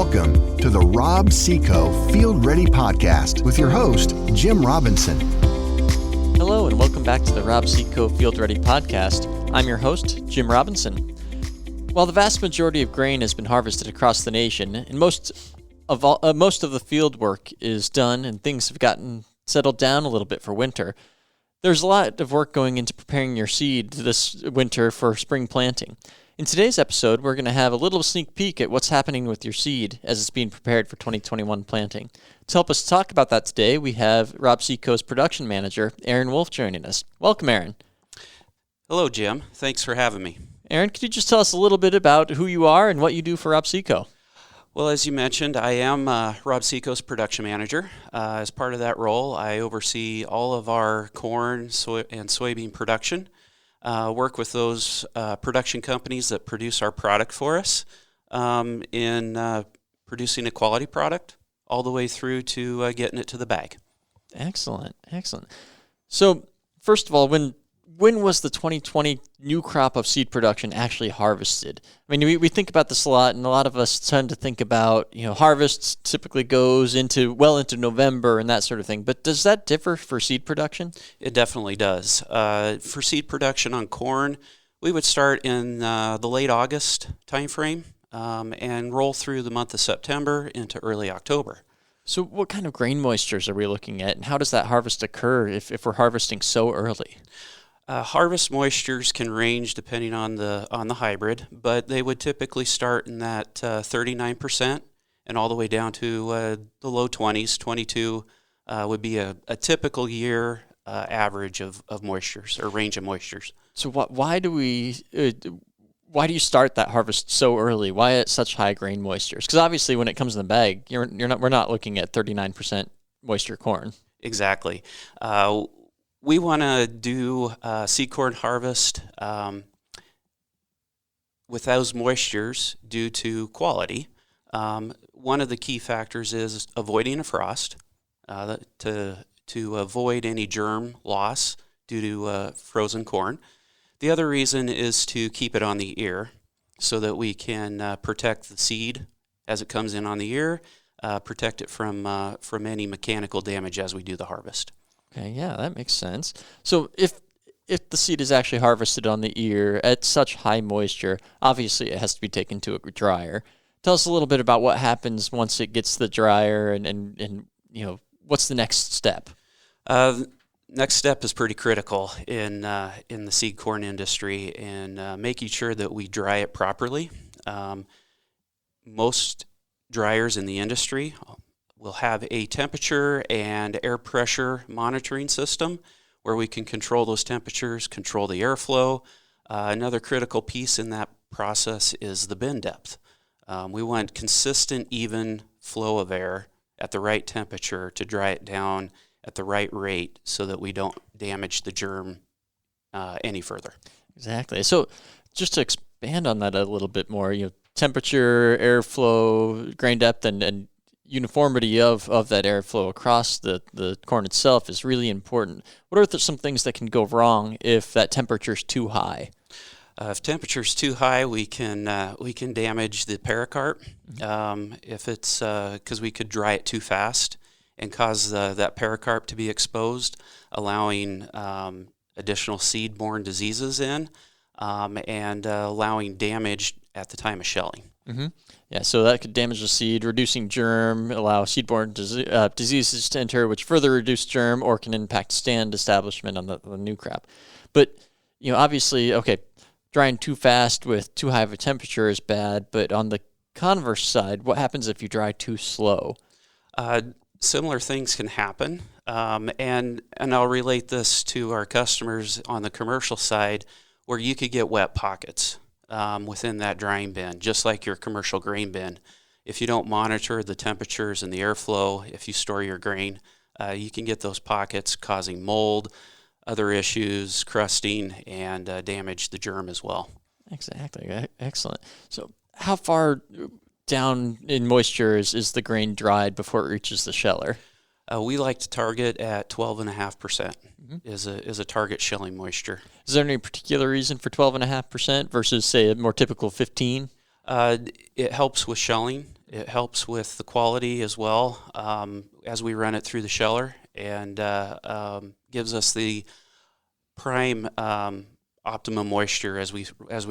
Welcome to the Rob Seco Field Ready Podcast with your host, Jim Robinson. Hello and welcome back to the Rob Seco Field Ready Podcast. I'm your host, Jim Robinson. While the vast majority of grain has been harvested across the nation, and most of the field work is done and things have gotten settled down a little bit for winter, there's a lot of work going into preparing your seed this winter for spring planting. In today's episode, we're going to have a little sneak peek at what's happening with your seed as it's being prepared for 2021 planting. To help us talk about that today, we have Rob Seco's production manager, Aaron Wulf, joining us. Welcome, Aaron. Hello, Jim. Thanks for having me. Aaron, could you just tell us a little bit about who you are and what you do for Rob Seco? Well, as you mentioned, I am Rob Seco's production manager. As part of that role, I oversee all of our corn, soy, and soybean production. Work with those production companies that produce our product for us in producing a quality product all the way through to getting it to the bag. Excellent. So, first of all, when was the 2020 new crop of seed production actually harvested? I mean, we think about this a lot, and a lot of us tend to think about, harvests typically goes into November and that sort of thing. But does that differ for seed production? It definitely does. For seed production on corn, we would start in the late August timeframe and roll through the month of September into early October. So what kind of grain moistures are we looking at, and how does that harvest occur if we're harvesting so early? Harvest moistures can range depending on the hybrid, but they would typically start in that 39% and all the way down to the low 20s. 22 would be a typical year average of moistures or range of moistures. So why do you start that harvest so early? Why at such high grain moistures? Because obviously when it comes in the bag, we're not looking at 39% moisture corn. Exactly. We want to do seed corn harvest with those moistures due to quality. One of the key factors is avoiding a frost to avoid any germ loss due to frozen corn. The other reason is to keep it on the ear so that we can protect the seed as it comes in on the ear, protect it from any mechanical damage as we do the harvest. Okay, yeah, that makes sense. So if the seed is actually harvested on the ear at such high moisture, obviously it has to be taken to a dryer. Tell us a little bit about what happens once it gets to the dryer and what's the next step? Next step is pretty critical in the seed corn industry and making sure that we dry it properly. Most dryers in the industry we'll have a temperature and air pressure monitoring system where we can control those temperatures, control the airflow. Another critical piece in that process is the bin depth. We want consistent, even flow of air at the right temperature to dry it down at the right rate so that we don't damage the germ any further. Exactly. So just to expand on that a little bit more, temperature, airflow, grain depth, and uniformity of that airflow across the corn itself is really important. What are some things that can go wrong if that temperature is too high? If temperature is too high, we can damage the pericarp. If it's because we could dry it too fast and cause that pericarp to be exposed, allowing additional seed-borne diseases in and allowing damage at the time of shelling. Mm-hmm. Yeah, so that could damage the seed, reducing germ, allow seed-borne diseases to enter, which further reduce germ or can impact stand establishment on the new crop. But, obviously, drying too fast with too high of a temperature is bad, but on the converse side, what happens if you dry too slow? Similar things can happen, and I'll relate this to our customers on the commercial side where you could get wet pockets within that drying bin, just like your commercial grain bin. If you don't monitor the temperatures and the airflow, if you store your grain, you can get those pockets causing mold, other issues, crusting, and damage the germ as well. Exactly. Excellent. So how far down in moisture is the grain dried before it reaches the sheller? We like to target at 12.5% is a target shelling moisture. Is there any particular reason for 12.5% versus, say, a more typical 15? It helps with shelling. It helps with the quality as well as we run it through the sheller, and gives us the prime optimum moisture as we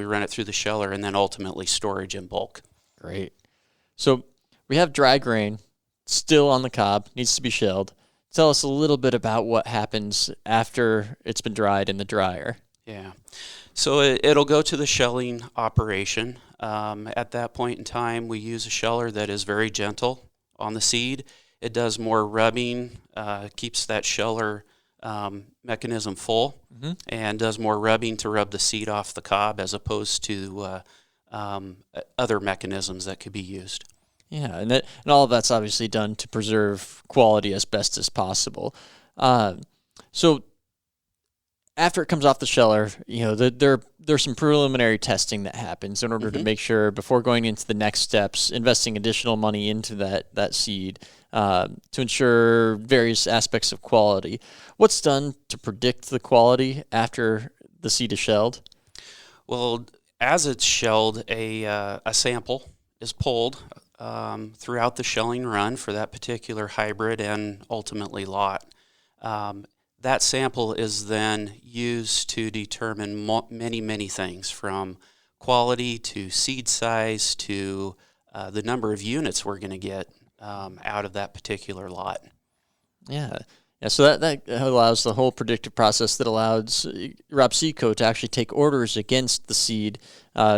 run it through the sheller, and then ultimately storage in bulk. Great. So we have dry grain still on the cob, needs to be shelled. Tell us a little bit about what happens after it's been dried in the dryer. Yeah. So it'll go to the shelling operation. At that point in time, we use a sheller that is very gentle on the seed. It does more rubbing, keeps that sheller mechanism full, and does more rubbing to rub the seed off the cob as opposed to other mechanisms that could be used. Yeah, and all of that's obviously done to preserve quality as best as possible. So after it comes off the sheller, there's some preliminary testing that happens in order to make sure, before going into the next steps, investing additional money into that seed to ensure various aspects of quality. What's done to predict the quality after the seed is shelled? Well, as it's shelled, a sample is pulled throughout the shelling run for that particular hybrid and ultimately lot. That sample is then used to determine many, many things, from quality to seed size to the number of units we're going to get out of that particular lot. Yeah. So that allows the whole predictive process that allows RobSeco to actually take orders against the seed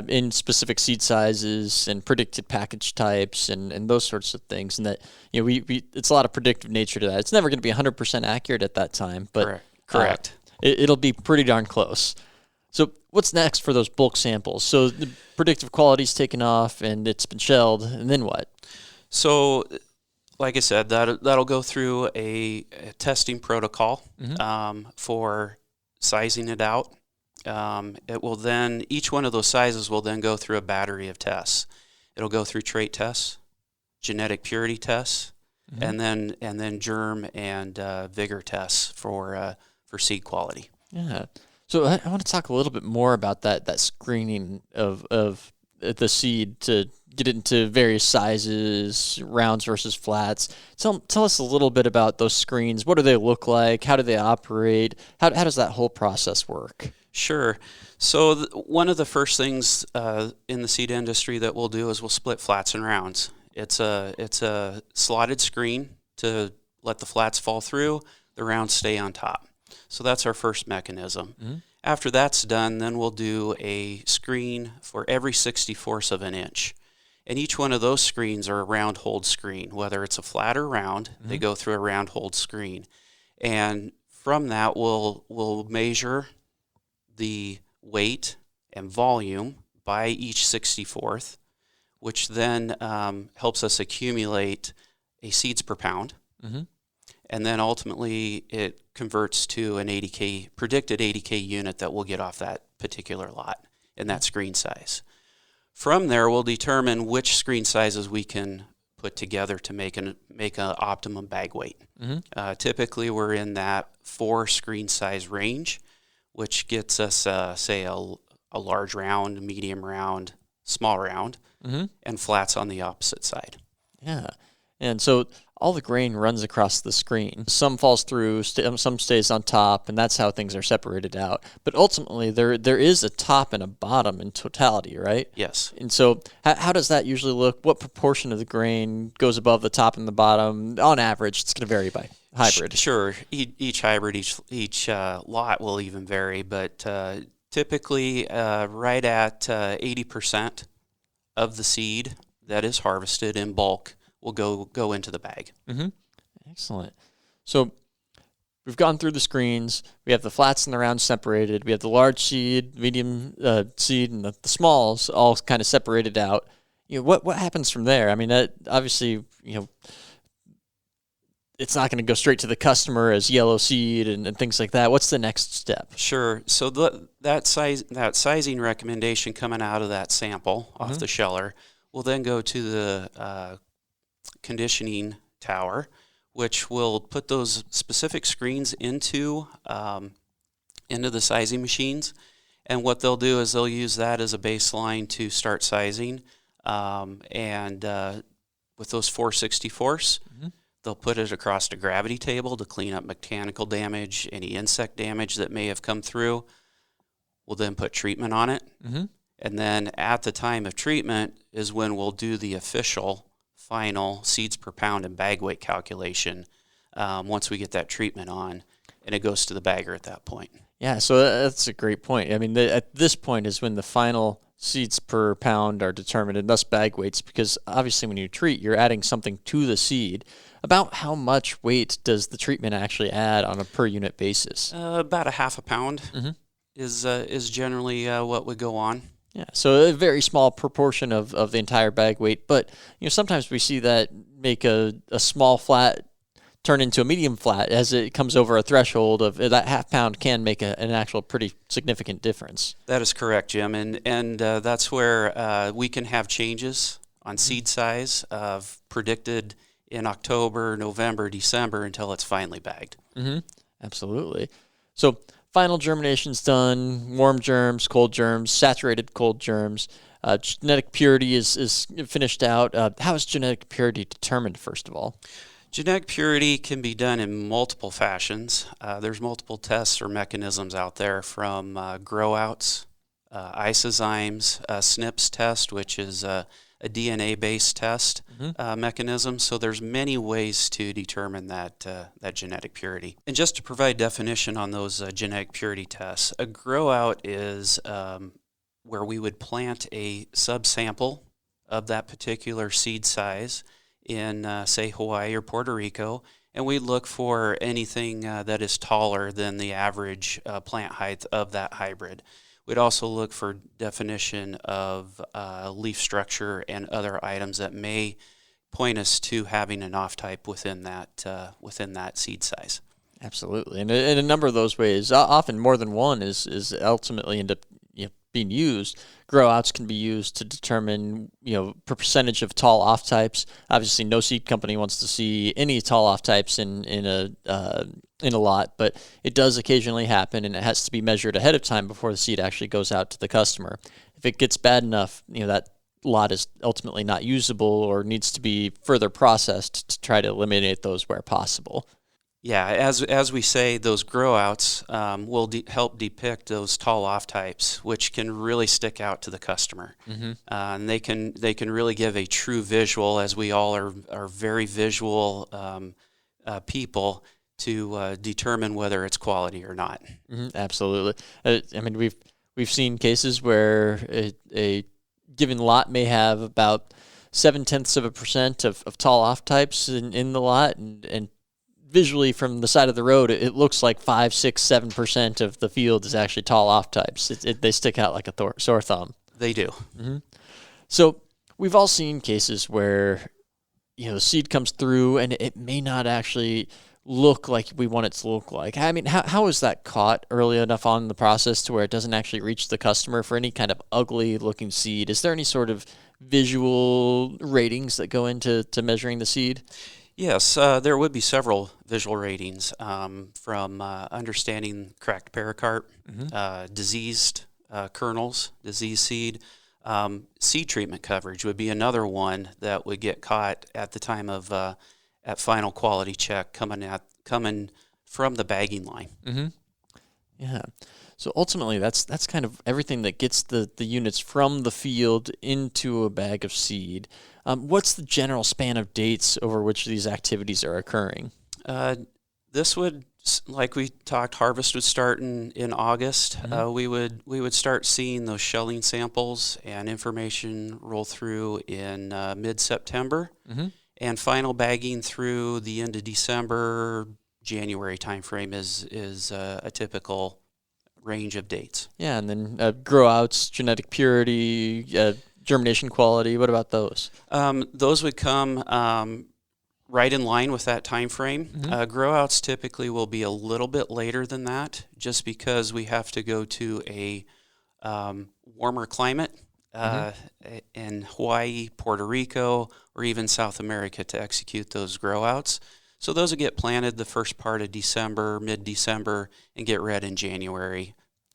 in specific seed sizes and predicted package types and those sorts of things. And that, it's a lot of predictive nature to that. It's never going to be 100% accurate at that time, but correct. It'll be pretty darn close. So what's next for those bulk samples? So the predictive quality's taken off and it's been shelled, and then what? So, like I said, that'll go through a testing protocol for sizing it out. It will then, each one of those sizes will then go through a battery of tests. It'll go through trait tests, genetic purity tests, and then germ and vigor tests for seed quality. Yeah. So I want to talk a little bit more about that screening of the seed to get it into various sizes, rounds versus flats. Tell us a little bit about those screens. What do they look like? How do they operate? How does that whole process work? Sure. So one of the first things in the seed industry that we'll do is we'll split flats and rounds. It's a slotted screen to let the flats fall through, the rounds stay on top. So that's our first mechanism. After that's done, then we'll do a screen for every 64ths of an inch. And each one of those screens are a round hold screen. Whether it's a flat or round, they go through a round hold screen. And from that, we'll measure the weight and volume by each 64th, which then helps us accumulate a seeds per pound. And then ultimately it converts to an predicted 80K unit that we'll get off that particular lot in that screen size. From there, we'll determine which screen sizes we can put together to make an optimum bag weight. Typically, we're in that 4 screen size range, which gets us, say, a large round, medium round, small round, and flats on the opposite side. Yeah. And so all the grain runs across the screen. Some falls through, some stays on top, and that's how things are separated out. But ultimately, there is a top and a bottom in totality, right? Yes. And so how does that usually look? What proportion of the grain goes above the top and the bottom? On average, it's going to vary by hybrid. Sure. Each hybrid, each lot will even vary, but typically right at 80% of the seed that is harvested in bulk will go into the bag. Excellent. So we've gone through the screens. We have the flats and the rounds separated. We have the large seed, medium seed, and the smalls all kind of separated out. What happens from there? I mean, that obviously, it's not going to go straight to the customer as yellow seed and things like that. What's the next step? Sure. So that sizing recommendation coming out of that sample off the sheller will then go to the conditioning tower, which will put those specific screens into the sizing machines. And what they'll do is they'll use that as a baseline to start sizing. And with those 464s. They'll put it across a gravity table to clean up mechanical damage, any insect damage that may have come through. We'll then put treatment on it. And then at the time of treatment is when we'll do the official final seeds per pound and bag weight calculation once we get that treatment on, and it goes to the bagger at that point. Yeah, so that's a great point. I mean, at this point is when the final seeds per pound are determined, and thus bag weights, because obviously when you treat, you're adding something to the seed. About how much weight does the treatment actually add on a per unit basis? About a half a pound is generally what would go on. Yeah, so a very small proportion of the entire bag weight, but sometimes we see that make a small flat turn into a medium flat as it comes over a threshold of that half pound can make an actual pretty significant difference. That is correct, Jim, and that's where we can have changes on seed size of predicted in October, November, December until it's finally bagged. Absolutely. So final germination's done, warm germs, cold germs, saturated cold germs. Genetic purity is finished out. How is genetic purity determined, first of all? Genetic purity can be done in multiple fashions. There's multiple tests or mechanisms out there, from grow-outs, isozymes, SNPs test, which is a DNA-based test mechanism. So there's many ways to determine that genetic purity. And just to provide definition on those genetic purity tests, a grow-out is where we would plant a subsample of that particular seed size in, say, Hawaii or Puerto Rico, and we look for anything that is taller than the average plant height of that hybrid. We'd also look for definition of leaf structure and other items that may point us to having an off-type within that seed size. Absolutely, and in a number of those ways, often more than one is ultimately end up being used. Grow-outs can be used to determine percentage of tall off-types. Obviously, no seed company wants to see any tall off-types in a lot, but it does occasionally happen, and it has to be measured ahead of time before the seed actually goes out to the customer. If it gets bad enough, that lot is ultimately not usable or needs to be further processed to try to eliminate those where possible. Yeah, as we say, those grow-outs will help depict those tall off-types, which can really stick out to the customer. And they can really give a true visual, as we all are very visual people, to determine whether it's quality or not. Absolutely. I mean, we've seen cases where a given lot may have about 0.7% of tall off-types in the lot, and visually from the side of the road, it looks like 5, 6, 7% of the field is actually tall off-types. They stick out like a sore thumb. They do. So we've all seen cases where the seed comes through and it may not actually look like we want it to look like. I mean, how is that caught early enough on in the process to where it doesn't actually reach the customer for any kind of ugly-looking seed? Is there any sort of visual ratings that go into measuring the seed? Yes, there would be several visual ratings, from understanding cracked pericarp, diseased kernels, diseased seed. Seed treatment coverage would be another one that would get caught at the time of at final quality check coming from the bagging line. Yeah. So ultimately, that's kind of everything that gets the units from the field into a bag of seed. What's the general span of dates over which these activities are occurring? This would, like we talked, harvest would start in August. We would start seeing those shelling samples and information roll through in mid-September, and final bagging through the end of December, January timeframe is a typical range of dates. Yeah, and then grow-outs, genetic purity, germination quality. What about those? Those would come right in line with that time frame. Grow-outs typically will be a little bit later than that, just because we have to go to a warmer climate in Hawaii, Puerto Rico, or even South America to execute those grow-outs. So those will get planted the first part of December, mid-December, and get red in January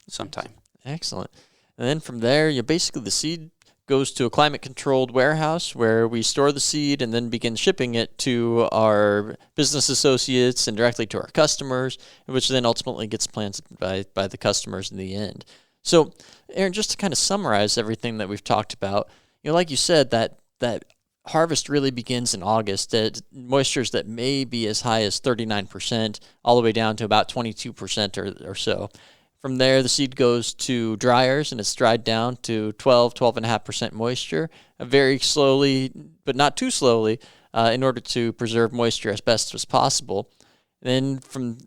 sometime. Excellent. And then from there, basically the seed goes to a climate-controlled warehouse where we store the seed and then begin shipping it to our business associates and directly to our customers, which then ultimately gets planted by the customers in the end. So, Aaron, just to kind of summarize everything that we've talked about, like you said, that harvest really begins in August at moistures that may be as high as 39%, all the way down to about 22% or so. From there, the seed goes to dryers, and it's dried down to 12.5% moisture, very slowly, but not too slowly, in order to preserve moisture as best as possible. Then from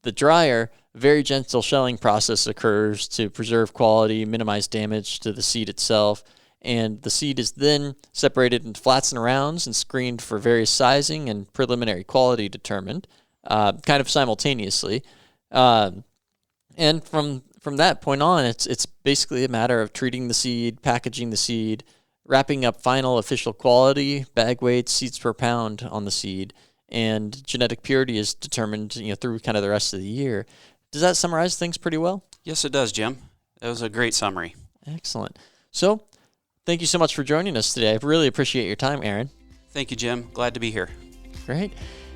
the dryer, a very gentle shelling process occurs to preserve quality, minimize damage to the seed itself, and the seed is then separated into flats and rounds and screened for various sizing and preliminary quality determined, kind of simultaneously. And from that point on, it's basically a matter of treating the seed, packaging the seed, wrapping up final official quality, bag weights, seeds per pound on the seed, and genetic purity is determined through kind of the rest of the year. Does that summarize things pretty well? Yes, it does, Jim. That was a great summary. Excellent. So, thank you so much for joining us today. I really appreciate your time, Aaron. Thank you, Jim. Glad to be here. Great.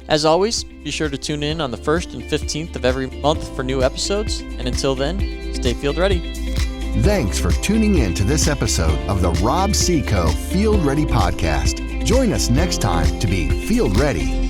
As always, be sure to tune in on the 1st and 15th of every month for new episodes. And until then, stay field ready. Thanks for tuning in to this episode of the Rob Seco Field Ready Podcast. Join us next time to be field ready.